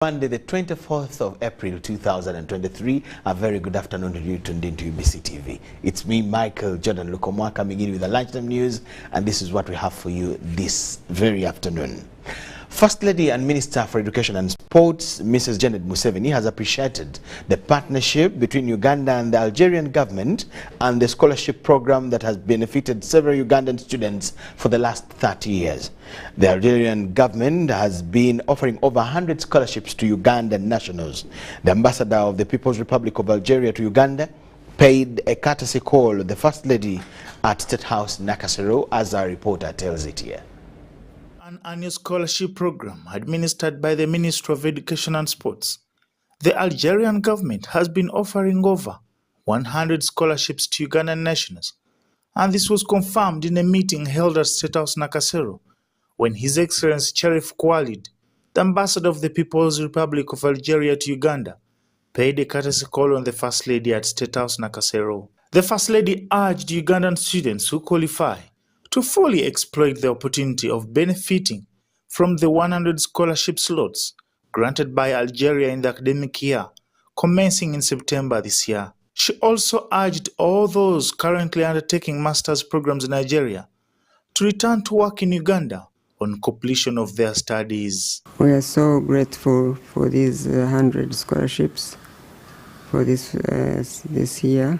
Monday, the 24th of April 2023. A very good afternoon to you tuned into UBC TV. It's me, Michael Jordan Lukomwa, coming in with the lunchtime news, and this is what we have for you this very afternoon. First Lady and Minister for Education and Sports, Mrs. Janet Museveni, has appreciated the partnership between Uganda and the Algerian government and the scholarship program that has benefited several Ugandan students for the last 30 years. The Algerian government has been offering over 100 scholarships to Ugandan nationals. The ambassador of the People's Republic of Algeria to Uganda paid a courtesy call to the First Lady at State House Nakasero, as our reporter tells it here. An annual scholarship program administered by the Ministry of Education and Sports. The Algerian government has been offering over 100 scholarships to Ugandan nationals, and this was confirmed in a meeting held at State House Nakasero when His Excellency Cherif Koualid, the ambassador of the People's Republic of Algeria to Uganda, paid a courtesy call on the First Lady at State House Nakasero. The First Lady urged Ugandan students who qualify to fully exploit the opportunity of benefiting from the 100 scholarship slots granted by Algeria in the academic year, commencing in September this year. She also urged all those currently undertaking master's programs in Nigeria to return to work in Uganda on completion of their studies. We are so grateful for these 100 scholarships for this year.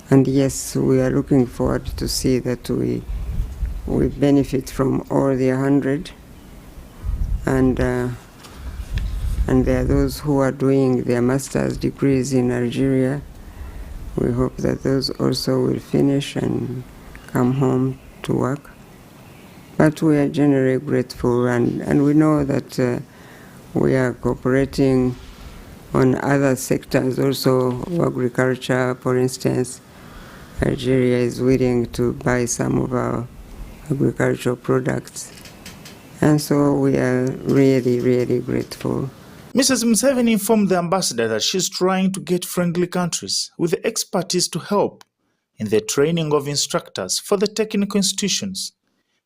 And yes, we are looking forward to see that we benefit from all the 100. And there are those who are doing their master's degrees in Algeria. We hope that those also will finish and come home to work. But we are generally grateful, and we know that we are cooperating on other sectors also, agriculture, for instance. Algeria is willing to buy some of our agricultural products. And so we are really, really grateful. Mrs. Museveni informed the ambassador that she's trying to get friendly countries with the expertise to help in the training of instructors for the technical institutions,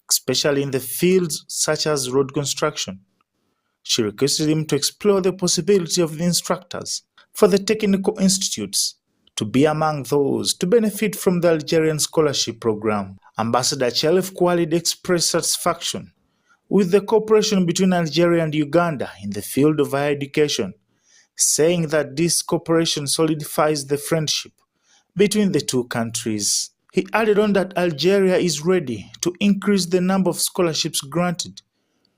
especially in the fields such as road construction. She requested him to explore the possibility of the instructors for the technical institutes to be among those to benefit from the Algerian scholarship program. Ambassador Cherif Koualid expressed satisfaction with the cooperation between Algeria and Uganda in the field of higher education, saying that this cooperation solidifies the friendship between the two countries. He added on that Algeria is ready to increase the number of scholarships granted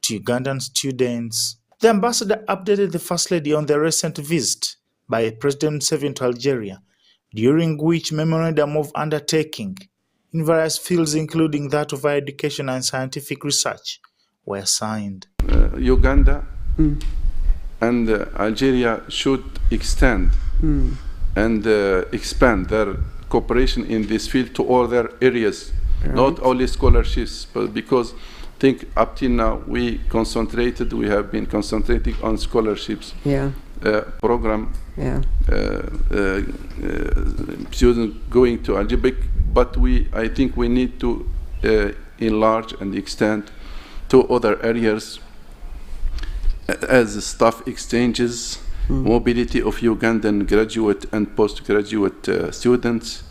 to Ugandan students. The ambassador updated the First Lady on the recent visit by President Museveni to Algeria, during which memorandum of undertaking in various fields, including that of higher education and scientific research, were signed. Uganda and Algeria should extend and expand their cooperation in this field to other areas, not only scholarships, but because I think up till now we have been concentrating on scholarships. Program, students going to Algeria, but I think we need to enlarge and extend to other areas as staff exchanges, mobility of Ugandan graduate and postgraduate students,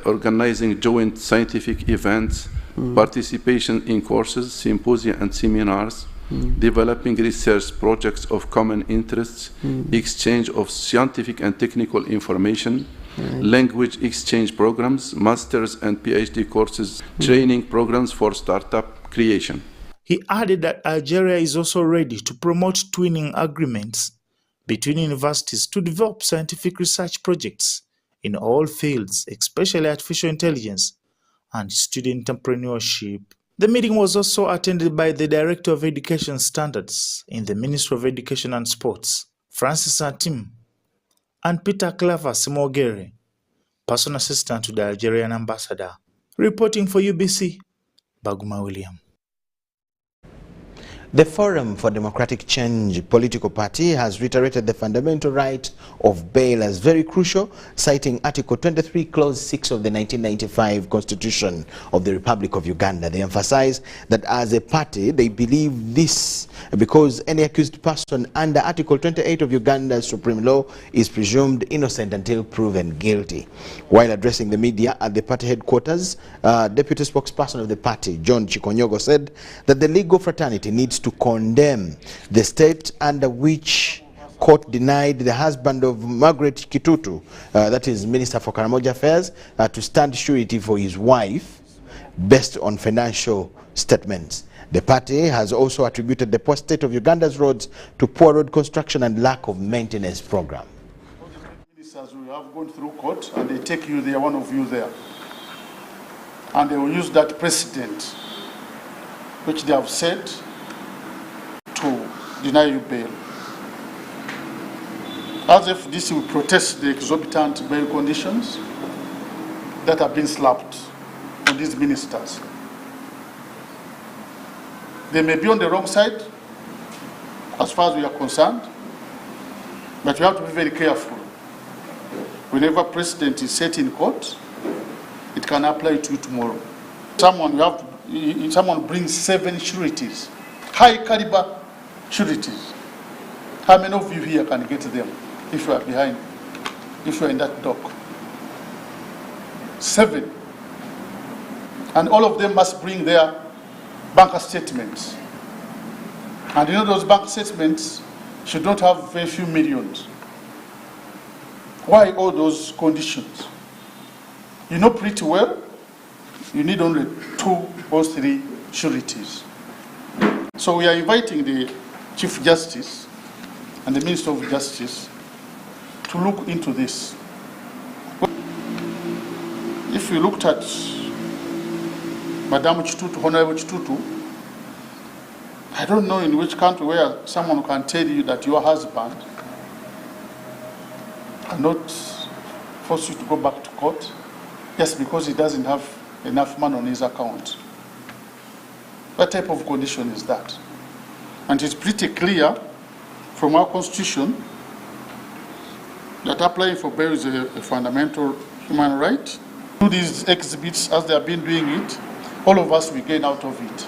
organizing joint scientific events, participation in courses, symposia and seminars, developing research projects of common interests, exchange of scientific and technical information, language exchange programs, master's and PhD courses, training programs for startup creation. He added that Algeria is also ready to promote twinning agreements between universities to develop scientific research projects in all fields, especially artificial intelligence and student entrepreneurship. The meeting was also attended by the Director of Education Standards in the Ministry of Education and Sports, Francis Atim, and Peter Claver Simogere, personal assistant to the Algerian ambassador. Reporting for UBC, Baguma William. The Forum for Democratic Change political party has reiterated the fundamental right of bail as very crucial, citing Article 23, Clause 6 of the 1995 Constitution of the Republic of Uganda. They emphasize that as a party, they believe this because any accused person under Article 28 of Uganda's Supreme Law is presumed innocent until proven guilty. While addressing the media at the party headquarters, deputy spokesperson of the party, John Chikonyogo, said that the legal fraternity needs to condemn the state under which court denied the husband of Margaret Kitutu, that is Minister for Karamoja Affairs, to stand surety for his wife based on financial statements. The party has also attributed the poor state of Uganda's roads to poor road construction and lack of maintenance program. Ministers will have gone through court and they take you there, one of you there, and they will use that precedent which they have said to deny you bail, as if this will protest the exorbitant bail conditions that have been slapped on these ministers. They may be on the wrong side as far as we are concerned, but we have to be very careful. Whenever precedent is set in court, it can apply to you tomorrow. Someone brings 7 sureties, high caliber sureties. How many of you here can get them if you are behind, if you are in that dock? 7. And all of them must bring their bank statements. And you know those bank statements should not have very few millions. Why all those conditions? You know pretty well, you need only 2 or 3 sureties. So we are inviting the Chief Justice and the Minister of Justice to look into this. If you looked at Madam Chitutu, Honorable Chitutu, I don't know in which country where someone can tell you that your husband cannot force you to go back to court just because he doesn't have enough money on his account. What type of condition is that? And it's pretty clear from our constitution that applying for bail is a fundamental human right. Do these exhibits as they have been doing it, all of us will gain out of it.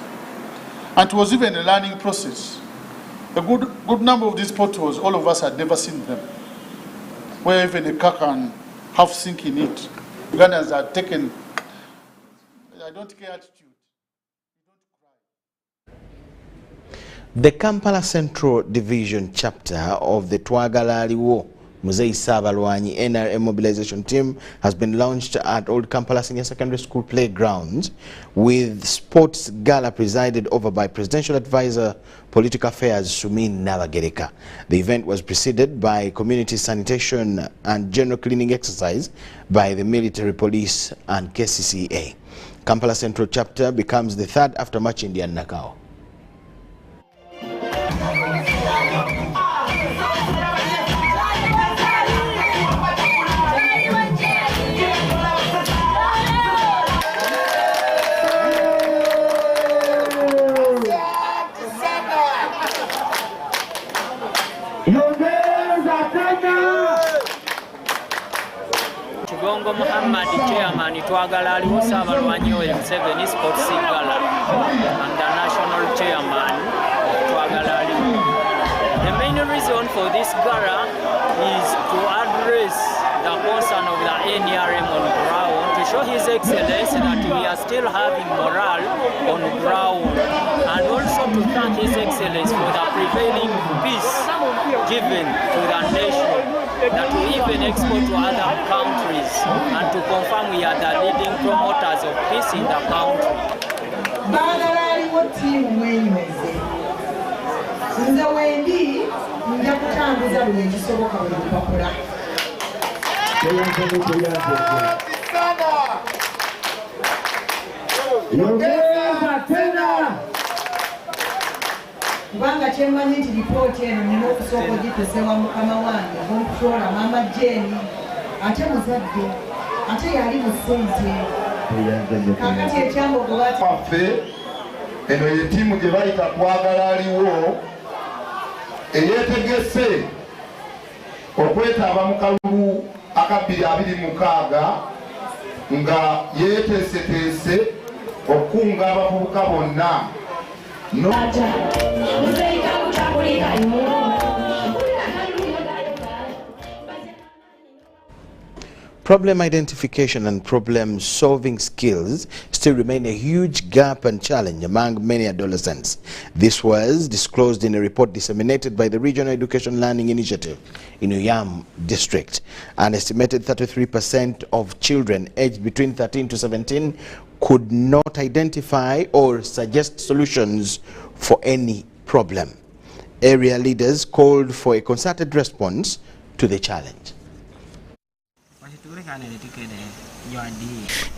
And it was even a learning process. A good number of these potholes, all of us had never seen them, where even a car can have sink in it. Ugandans are taken, I don't care attitude. The Kampala Central Division chapter of the Twagalaliwo Muzei Sabalwanyi NRM mobilization team has been launched at Old Kampala Senior Secondary School playgrounds, with sports gala presided over by Presidential Advisor Political Affairs Sumin Navagereka. The event was preceded by community sanitation and general cleaning exercise by the military police and KCCA. Kampala Central chapter becomes the 3rd after March India and Nakao. Bongo Muhammad Chairman Uganda-Algeria Sabalwanyi Museveni Sports Gala and the National Chairman Uganda-Algeria. The main reason for this gala is to address the concern of the NRM on ground, to show His Excellency that we are still having morale on ground, and also to thank His Excellency for the prevailing peace given to the nation, that we even export to other countries, and to confirm we are the leading promoters of peace in the country. Kubanga kyemanyi nti lipooti eno nina okusooka ogitesewa mukama wange omukutola maama Jeni, ate muzadde, ate yali mu ssente. Kakati ekyambogo waffe eno ye ttiimu gye bayita kwagala aliwo eyeetegese okwetaba mu kalulu aka 2026 nga yeeteeseteese okukunga abavubuka bonna Problem identification and problem-solving skills still remain a huge gap and challenge among many adolescents. This was disclosed in a report disseminated by the Regional Education Learning Initiative in Uyam District. An estimated 33% of children aged between 13 to 17 could not identify or suggest solutions for any problem. Area leaders called for a concerted response to the challenge.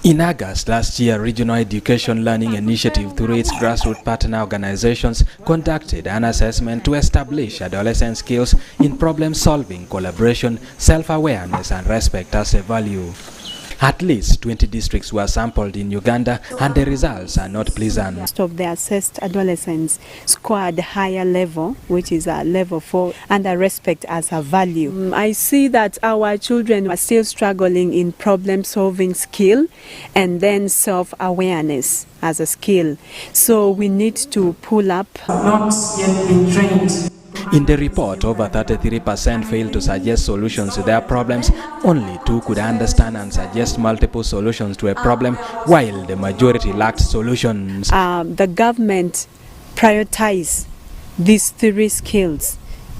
In August last year, Regional Education Learning Initiative, through its grassroots partner organizations, conducted an assessment to establish adolescent skills in problem-solving, collaboration, self-awareness, and respect as a value. At least 20 districts were sampled in Uganda, and the results are not pleasant. Most of the assessed adolescents scored higher level, which is a level 4, under respect as a value. I see that our children are still struggling in problem-solving skill and then self-awareness as a skill. So we need to pull up. Not yet been trained. In the report, over 33% failed to suggest solutions to their problems. Only 2 could understand and suggest multiple solutions to a problem, while the majority lacked solutions. The government prioritized these 3 skills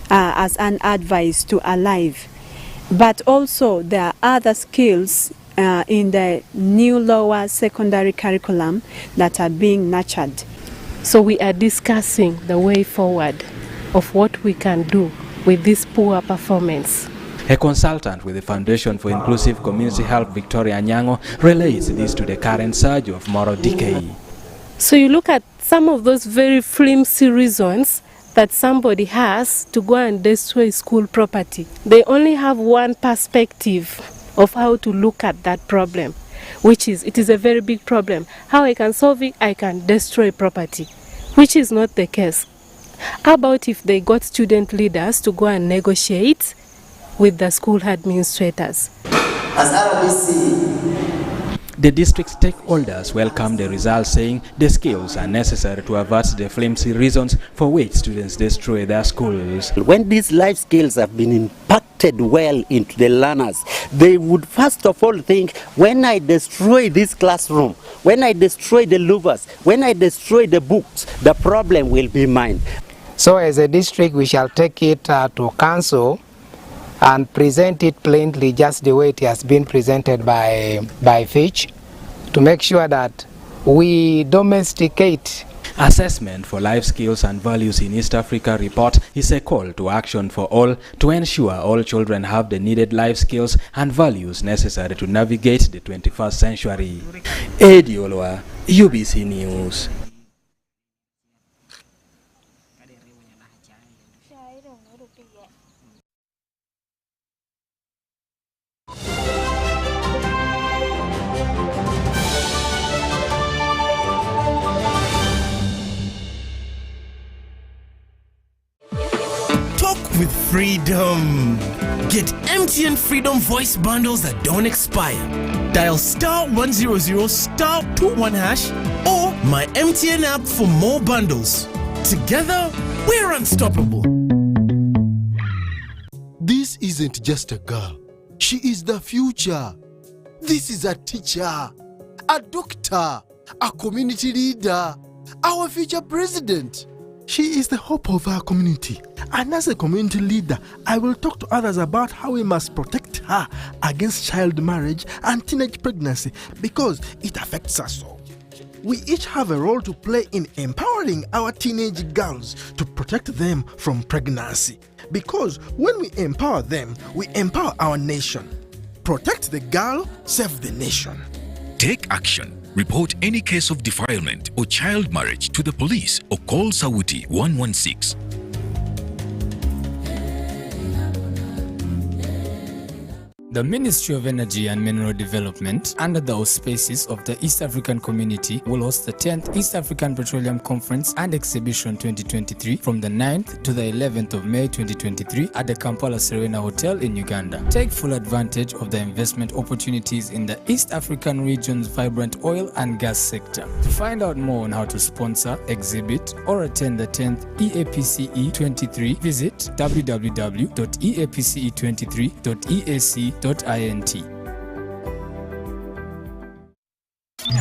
as an advice to Alive. But also there are other skills in the new lower secondary curriculum that are being nurtured. So we are discussing the way forward of what we can do with this poor performance. A consultant with the Foundation for Inclusive Community Health, Victoria Nyango, relates this to the current surge of moral decay. So you look at some of those very flimsy reasons that somebody has to go and destroy school property. They only have one perspective of how to look at that problem, which is, it is a very big problem. How I can solve it, I can destroy property, which is not the case. How about if they got student leaders to go and negotiate with the school administrators? As RBC, the district stakeholders welcomed the results, saying the skills are necessary to avert the flimsy reasons for which students destroy their schools. When these life skills have been impacted well into the learners, they would first of all think, when I destroy this classroom, when I destroy the louvers, when I destroy the books, the problem will be mine. So as a district, we shall take it to council and present it plainly, just the way it has been presented by Fitch, to make sure that we domesticate. Assessment for life skills and values in East Africa report is a call to action for all to ensure all children have the needed life skills and values necessary to navigate the 21st century. Eddie Olwa, UBC News. With freedom. Get MTN Freedom voice bundles that don't expire. Dial *100 *21# or my MTN app for more bundles. Together, we're unstoppable. This isn't just a girl. She is the future. This is a teacher, a doctor, a community leader, our future president. She is the hope of our community. And as a community leader, I will talk to others about how we must protect her against child marriage and teenage pregnancy, because it affects us all. We each have a role to play in empowering our teenage girls to protect them from pregnancy. Because when we empower them, we empower our nation. Protect the girl, save the nation. Take action. Report any case of defilement or child marriage to the police or call Sauti 116. The Ministry of Energy and Mineral Development, under the auspices of the East African Community, will host the 10th East African Petroleum Conference and Exhibition 2023 from the 9th to the 11th of May 2023 at the Kampala Serena Hotel in Uganda. Take full advantage of the investment opportunities in the East African region's vibrant oil and gas sector. To find out more on how to sponsor, exhibit, or attend the 10th EAPCE 23, visit www.eapce23.eac.int.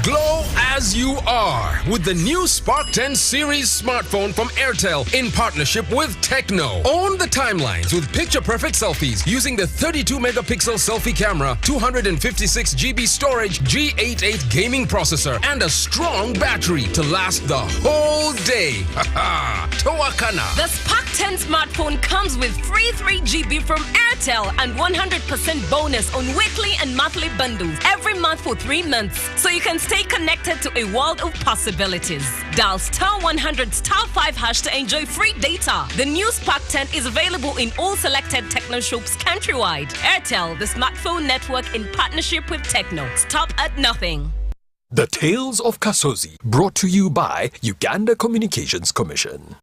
Glow as you are with the new Spark 10 series smartphone from Airtel in partnership with Techno. Own the timelines with picture-perfect selfies using the 32-megapixel selfie camera, 256 GB storage, G88 gaming processor, and a strong battery to last the whole day. Haha! Towakana. The Spark 10 smartphone comes with free 3 GB from Airtel and 100% bonus on weekly and monthly bundles every month for 3 months, so you can stay connected to a world of possibilities. Dial *100 *5# to enjoy free data. The new Spark 10 is available in all selected Techno shops countrywide. Airtel, the smartphone network in partnership with Techno. Stop at nothing. The Tales of Kasozi, brought to you by Uganda Communications Commission.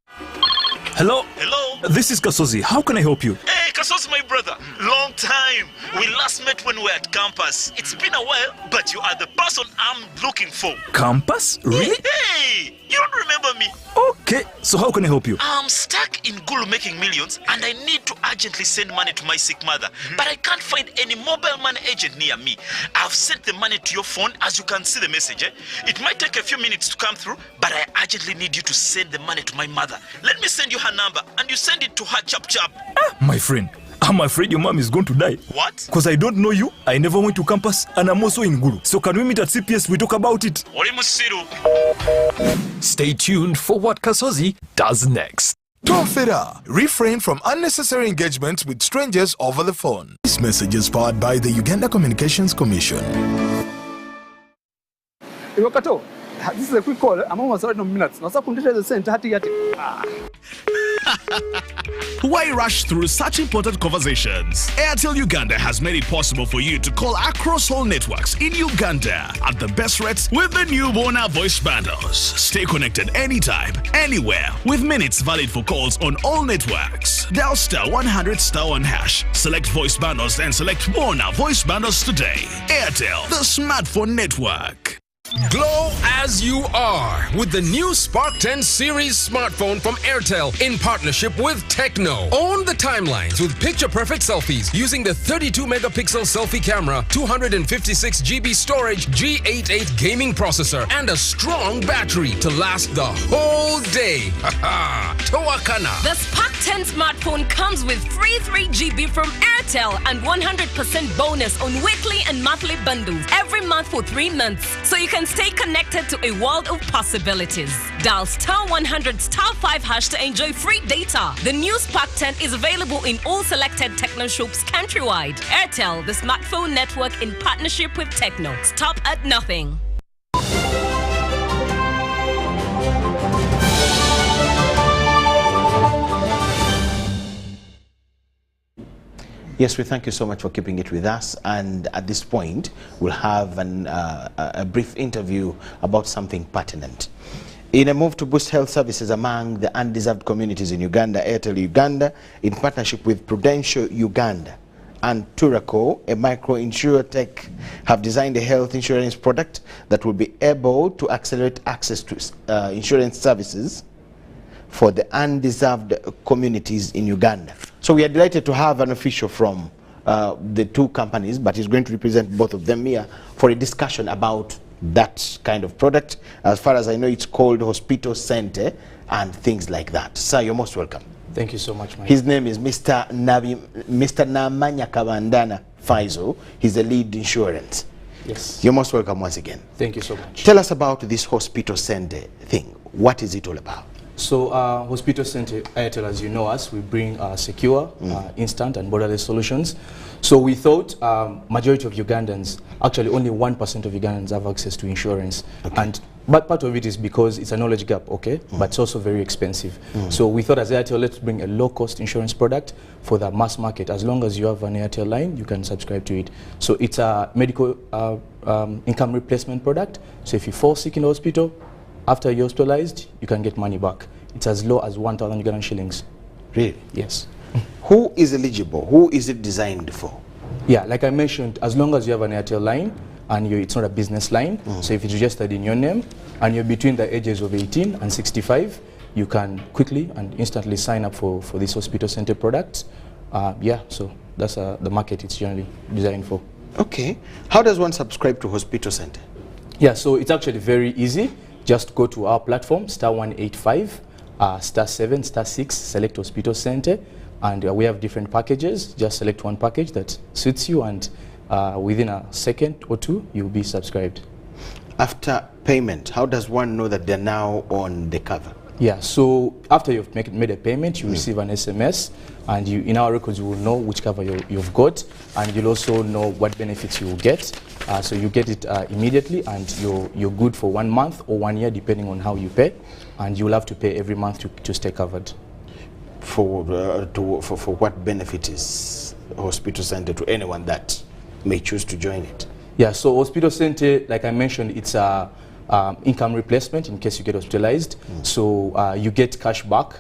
Hello? Hello? This is Kasozi. How can I help you? Hey, Kasozi, my brother. Long time. We last met when we were at campus. It's been a while, but you are the person I'm looking for. Campus? Really? Hey, you don't remember me? Okay, so how can I help you? I'm stuck in Gulu making millions, and I need to urgently send money to my sick mother. But I can't find any mobile money agent near me. I've sent the money to your phone, as you can see the message. It might take a few minutes to come through, but I urgently need you to send the money to my mother. Let me send you her number, and you send it to her chap. My friend, I'm afraid your mom is going to die. What? Because I don't know you, I never went to campus, and I'm also in Gulu. So can we meet at CPS, we talk about it? Stay tuned for what Kasozi does next. Tofera, refrain from unnecessary engagements with strangers over the phone. This message is powered by the Uganda Communications Commission. Iwakato, this is a quick call. I'm almost out of minutes. Now, the center. Why rush through such important conversations? Airtel Uganda has made it possible for you to call across all networks in Uganda at the best rates with the new Bona voice bundles. Stay connected anytime, anywhere, with minutes valid for calls on all networks. Dial *100 *1#. Select voice bundles and select Bona voice bundles today. Airtel, the smartphone network. Glow as you are with the new Spark 10 series smartphone from Airtel in partnership with Techno. Own the timelines with picture-perfect selfies using the 32-megapixel selfie camera, 256 GB storage, G88 gaming processor, and a strong battery to last the whole day. Haha! Towakana. The Spark 10 smartphone comes with free 3 GB from Airtel and 100% bonus on weekly and monthly bundles every month for 3 months, so you can stay connected to a world of possibilities. Dial *100 *5# to enjoy free data. The new Spark 10 is available in all selected Techno shops countrywide. Airtel, the smartphone network in partnership with Techno. Stop at nothing. Yes, we thank you so much for keeping it with us. And at this point, we'll have a brief interview about something pertinent. In a move to boost health services among the undeserved communities in Uganda, Airtel Uganda, in partnership with Prudential Uganda and Turaco, a micro-insurer tech, have designed a health insurance product that will be able to accelerate access to insurance services for the undeserved communities in Uganda. So we are delighted to have an official from the two companies, but he's going to represent both of them here for a discussion about that kind of product. As far as I know, it's called Hospital Center and things like that. Sir, you're most welcome. Thank you so much, Mike. His name is Mr. Namanya Kabandana Faizo. He's the lead insurance. Yes. You're most welcome once again. Thank you so much. Tell us about this Hospital Center thing. What is it all about? So Hospital Center, Airtel, as you know us, we bring secure, instant and borderless solutions. So we thought majority of Ugandans, actually only 1% of Ugandans have access to insurance. Okay. And But part of it is because it's a knowledge gap, okay? But it's also very expensive. So we thought as Airtel, let's bring a low-cost insurance product for the mass market. As long as you have an Airtel line, you can subscribe to it. So it's a medical income replacement product. So if you fall sick in the hospital, after you're hospitalized, you can get money back. It's as low as 1,000 Ugandan shillings. Really? Yes. Who is eligible? Who is it designed for? Yeah, like I mentioned, as long as you have an Airtel line, and it's not a business line, so if it's registered in your name and you're between the ages of 18 and 65, you can quickly and instantly sign up for this hospital center product. Yeah, so that's the market it's generally designed for. Okay. How does one subscribe to hospital center? Yeah, so it's actually very easy. Just go to our platform, *185, *7, *6, select hospital center, and we have different packages. Just select one package that suits you, and within a second or two, you'll be subscribed. After payment, how does one know that they're now on the cover? Yeah, so after you've made a payment, you receive an SMS, and in our records, you will know which cover you've got, and you'll also know what benefits you will get. So you get it immediately, and you're good for 1 month or 1 year, depending on how you pay, and you'll have to pay every month to stay covered. For what benefit is hospital center to anyone that may choose to join it? Yeah, so hospital center, like I mentioned, it's a income replacement in case you get hospitalized. So you get cash back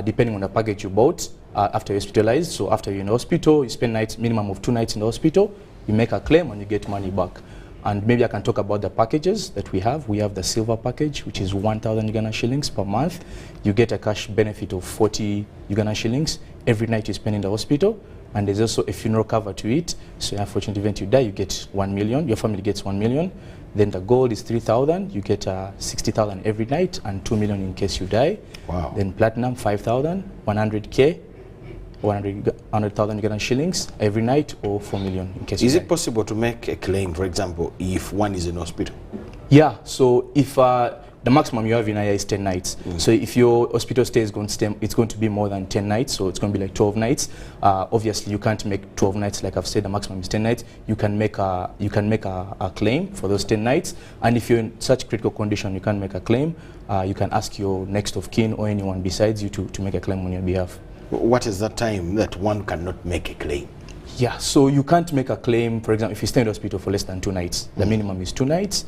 depending on the package you bought after you're hospitalized. So after you're in the hospital, you spend minimum of 2 nights in the hospital, you make a claim and you get money back. And maybe I can talk about the packages that we have. We have the silver package, which is 1,000 Ugandan shillings per month. You get a cash benefit of 40 Ugandan shillings every night you spend in the hospital. And there's also a funeral cover to it. So in an unfortunate event you die, you get 1 million. Your family gets 1 million. Then the gold is 3,000. You get 60,000 every night and 2 million in case you die. Wow. Then platinum, 5,000, 100K, 100,000 Ugandan shillings every night, or 4 million in case you die. Is it possible to make a claim, for example, if one is in hospital? Yeah, so if the maximum you have in a year is 10 nights. So if your hospital stay is going to stay, it's going to be more than 10 nights, so it's going to be like 12 nights. Obviously, you can't make 12 nights. Like I've said, the maximum is 10 nights. You can make a claim for those 10 nights. And if you're in such critical condition, you can't make a claim. You can ask your next of kin or anyone besides you to make a claim on your behalf. What is the time that one cannot make a claim? Yeah, so you can't make a claim, for example, if you stay in the hospital for less than 2 nights. The minimum is 2 nights.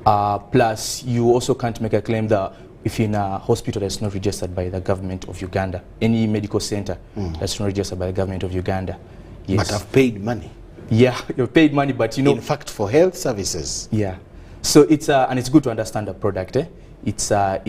Plus, you also can't make a claim that if you're in a hospital that's not registered by the government of Uganda, any medical center that's not registered by the government of Uganda. Yes. But I've paid money. Yeah, you've paid money, but you know. In fact, for health services. Yeah. So it's and it's good to understand the product. It's an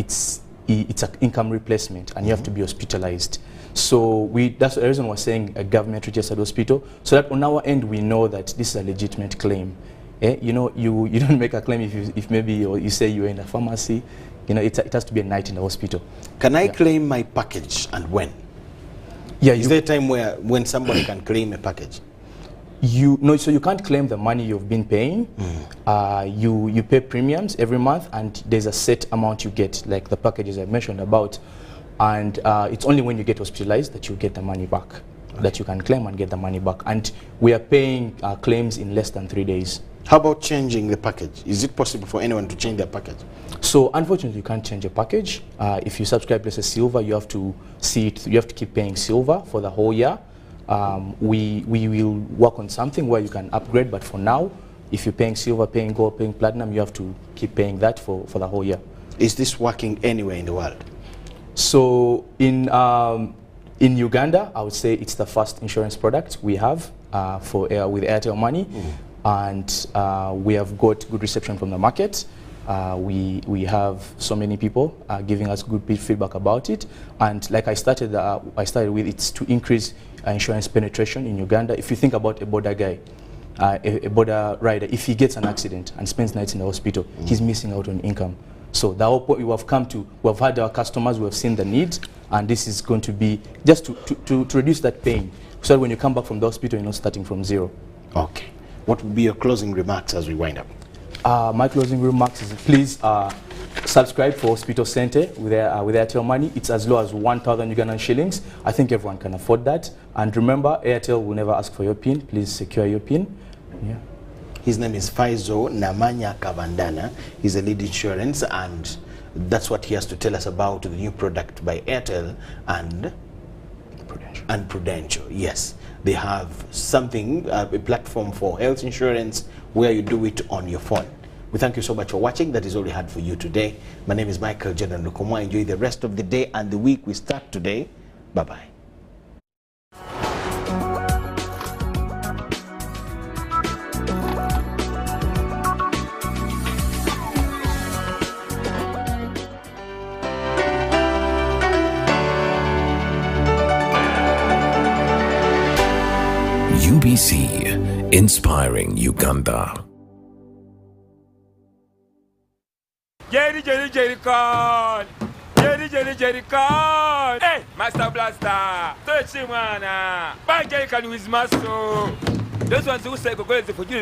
income replacement, and you have to be hospitalized. So that's the reason we're saying a government registered hospital, so that on our end we know that this is a legitimate claim. You know, you don't make a claim if maybe you say you're in a pharmacy. You know, it has to be a night in the hospital. Can I claim my package, and when? Yeah, is there a time when somebody can claim a package? So you can't claim the money you've been paying. You pay premiums every month, and there's a set amount you get, like the packages I mentioned about. And it's only when you get hospitalized that you get the money back, that you can claim and get the money back. And we are paying claims in less than 3 days. How about changing the package? Is it possible for anyone to change their package? So unfortunately, you can't change a package. If you subscribe to silver, you have to you have to keep paying silver for the whole year. We will work on something where you can upgrade, but for now, if you're paying silver, paying gold, paying platinum, you have to keep paying that for the whole year. Is this working anywhere in the world? So in Uganda, I would say it's the first insurance product we have with Airtel Money, and we have got good reception from the market. We have so many people giving us good feedback about it, and like I started with, it's to increase insurance penetration in Uganda. If you think about a border guy, a border rider, if he gets an accident and spends nights in the hospital, he's missing out on income. So the whole point we have had our customers, we have seen the need, and this is going to be just to reduce that pain, so that when you come back from the hospital, you're not starting from zero. Okay. What would be your closing remarks as we wind up? My closing remarks is please subscribe for Hospital Center with Airtel Money. It's as low as 1,000 Ugandan shillings. I think everyone can afford that. And remember, Airtel will never ask for your PIN. Please secure your PIN. Yeah. His name is Faizo Namanya Kavandana. He's a lead insurance, and that's what he has to tell us about the new product by Airtel and Prudential. Yes, they have something, a platform for health insurance where you do it on your phone. We thank you so much for watching. That is all we had for you today. My name is Micheal Jordan Lukomwa. Enjoy the rest of the day and the week we start today. Bye-bye. UBC, inspiring Uganda. Jerry con. Jerry con. Hey, Master Blaster. Touch him, man. Bang Jerry con with muscle. Those ones who say go for you.